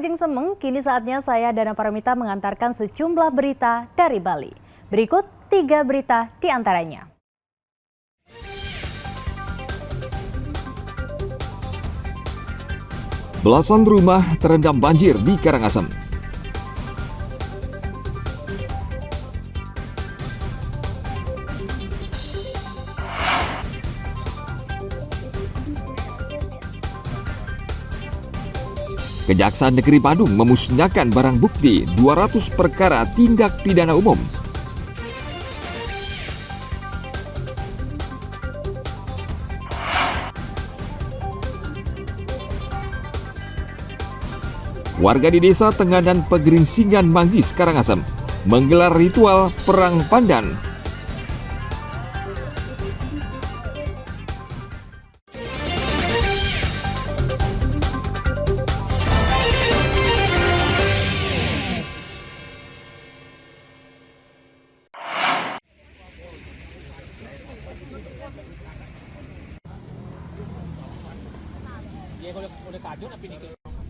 Jeng Semeng, kini saatnya saya Dana Paramita mengantarkan sejumlah berita dari Bali. Berikut 3 berita di antaranya. Belasan rumah terendam banjir di Karangasem. Kejaksaan Negeri Bandung memusnahkan barang bukti 200 perkara tindak pidana umum. Warga di Desa Tenganan Pegeringsingan Manggis, Karangasem menggelar ritual Perang Pandan.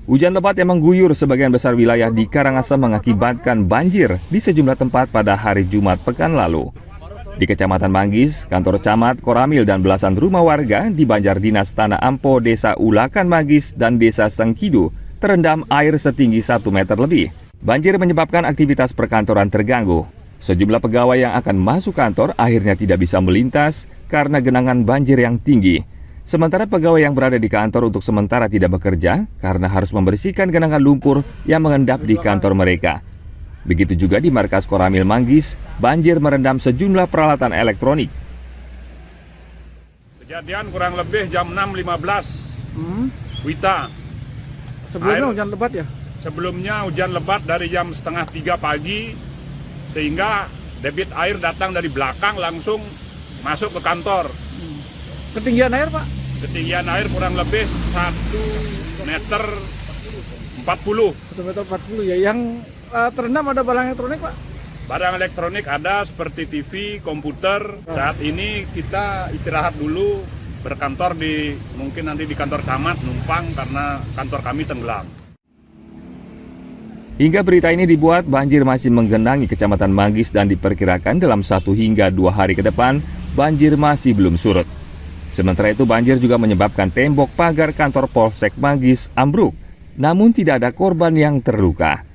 Hujan lebat yang mengguyur sebagian besar wilayah di Karangasem mengakibatkan banjir di sejumlah tempat pada hari Jumat pekan lalu. Di Kecamatan Manggis, kantor camat, koramil, dan belasan rumah warga di Banjar Dinas Tanah Ampo, Desa Ulakan Manggis, dan Desa Sengkidu terendam air setinggi 1 meter lebih. Banjir menyebabkan aktivitas perkantoran terganggu. Sejumlah pegawai yang akan masuk kantor akhirnya tidak bisa melintas karena genangan banjir yang tinggi. Sementara pegawai yang berada di kantor untuk sementara tidak bekerja karena harus membersihkan genangan lumpur yang mengendap di kantor mereka. Begitu juga di markas Koramil Manggis, banjir merendam sejumlah peralatan elektronik. Kejadian kurang lebih jam 6.15 Wita. Sebelumnya hujan lebat ya? Sebelumnya hujan lebat dari jam setengah 3 pagi, sehingga debit air datang dari belakang langsung masuk ke kantor. Ketinggian air, Pak? Ketinggian air kurang lebih 1 meter 40. 1 meter 40 ya. Yang terendam ada barang elektronik, Pak? Barang elektronik ada seperti TV, komputer. Saat ini kita istirahat dulu, berkantor mungkin nanti di kantor camat, numpang karena kantor kami tenggelam. Hingga berita ini dibuat, banjir masih menggenangi Kecamatan Manggis dan diperkirakan dalam 1 hingga 2 hari ke depan, banjir masih belum surut. Sementara itu banjir juga menyebabkan tembok pagar kantor Polsek Manggis ambruk, namun tidak ada korban yang terluka.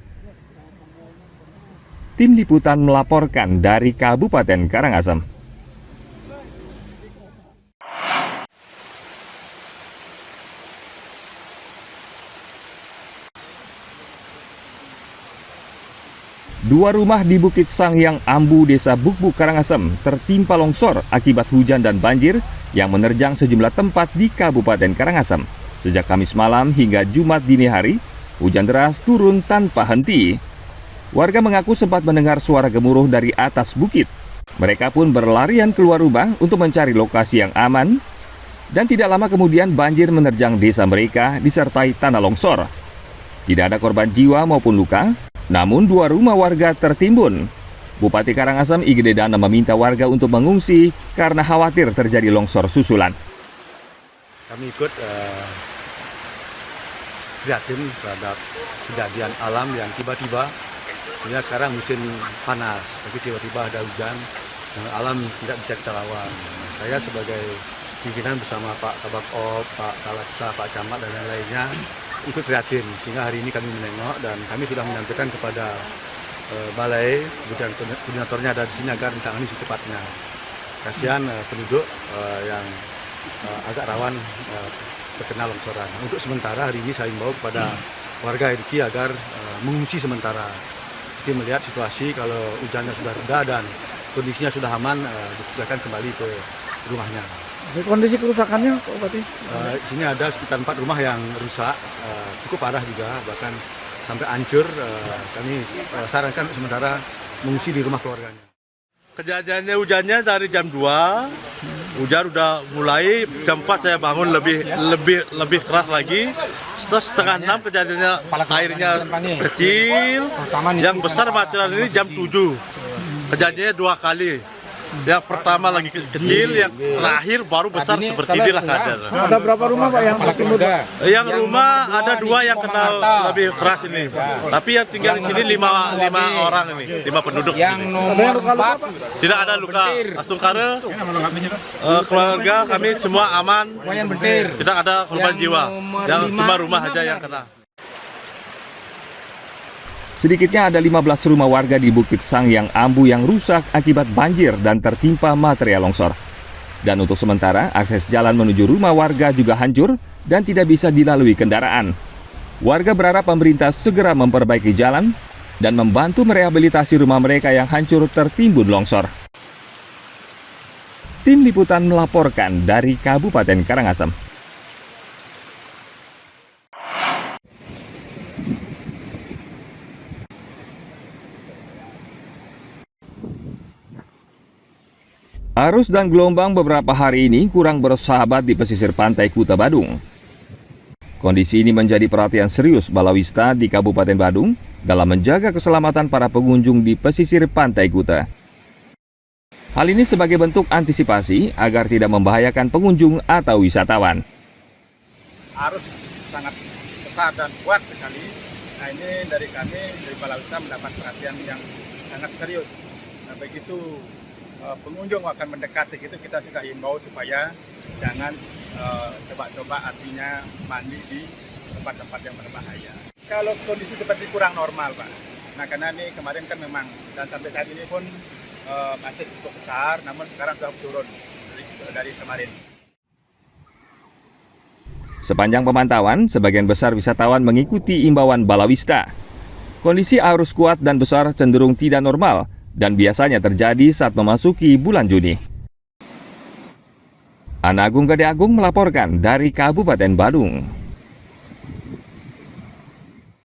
Tim Liputan melaporkan dari Kabupaten Karangasem. Dua rumah di Bukit Sangyang Ambu, Desa Bukbuk, Karangasem tertimpa longsor akibat hujan dan banjir yang menerjang sejumlah tempat di Kabupaten Karangasem. Sejak Kamis malam hingga Jumat dini hari, hujan deras turun tanpa henti. Warga mengaku sempat mendengar suara gemuruh dari atas bukit. Mereka pun berlarian keluar rumah untuk mencari lokasi yang aman. Dan tidak lama kemudian banjir menerjang desa mereka disertai tanah longsor. Tidak ada korban jiwa maupun luka, namun 2 rumah warga tertimbun. Bupati Karangasem Igede Dana meminta warga untuk mengungsi karena khawatir terjadi longsor susulan. Kami ikut prihatin terhadap kejadian alam yang tiba-tiba, sebenarnya sekarang musim panas, tapi tiba-tiba ada hujan, dan alam tidak bisa kita lawan. Saya sebagai pimpinan bersama Pak Kabak Op, Pak Kalaksa, Pak Camat, dan lain-lainnya ikut prihatin, sehingga hari ini kami menengok dan kami sudah menyampaikan kepada balai, kemudian koordinatornya ada di sini agar ditangani secepatnya. Kasihan penduduk yang agak rawan terkena longsoran. Untuk sementara hari ini saya himbau kepada warga RK agar mengungsi sementara. Jadi melihat situasi kalau hujannya sudah reda dan kondisinya sudah aman, dipersilakan kembali ke rumahnya. Kondisi kerusakannya, Pak Bupati? Di sini ada sekitar 4 rumah yang rusak, cukup parah juga, bahkan sampai hancur. Kami sarankan sementara mengungsi di rumah keluarganya. Kejadiannya hujannya dari jam 2, hujan udah mulai, jam 4 saya bangun lebih keras lagi. Setelah setengah 6 kejadiannya airnya kecil, yang besar material ini jam 7. Kejadiannya 2 kali. Yang pertama lagi kecil, yang terakhir baru besar seperti inilah keadaan. Ada berapa rumah Pak yang tertimbun? Yang rumah ada 2 yang kena lebih keras ini. Tapi yang tinggal di sini 5 orang ini, 5 penduduk. Ada yang luka-luka Pak? Tidak ada luka. Asungkara, keluarga kami semua aman. Tidak ada korban jiwa. Yang 5 rumah aja yang kena. Sedikitnya ada 15 rumah warga di Bukit Sangyang Ambu yang rusak akibat banjir dan tertimpa material longsor. Dan untuk sementara, akses jalan menuju rumah warga juga hancur dan tidak bisa dilalui kendaraan. Warga berharap pemerintah segera memperbaiki jalan dan membantu merehabilitasi rumah mereka yang hancur tertimbun longsor. Tim Liputan melaporkan dari Kabupaten Karangasem. Arus dan gelombang beberapa hari ini kurang bersahabat di pesisir pantai Kuta Badung. Kondisi ini menjadi perhatian serius Balawista di Kabupaten Badung dalam menjaga keselamatan para pengunjung di pesisir pantai Kuta. Hal ini sebagai bentuk antisipasi agar tidak membahayakan pengunjung atau wisatawan. Arus sangat besar dan kuat sekali. Nah, ini dari kami, dari Balawista mendapat perhatian yang sangat serius. Nah, begitu pengunjung akan mendekati itu, kita sudah himbau supaya jangan coba-coba artinya mandi di tempat-tempat yang berbahaya. Kalau kondisi seperti kurang normal Pak, nah karena ini kemarin kan memang dan sampai saat ini pun masih cukup besar, namun sekarang sudah turun dari kemarin. Sepanjang pemantauan, sebagian besar wisatawan mengikuti imbauan Balawista. Kondisi arus kuat dan besar cenderung tidak normal dan biasanya terjadi saat memasuki bulan Juni. Ana Agung Gede Agung melaporkan dari Kabupaten Badung.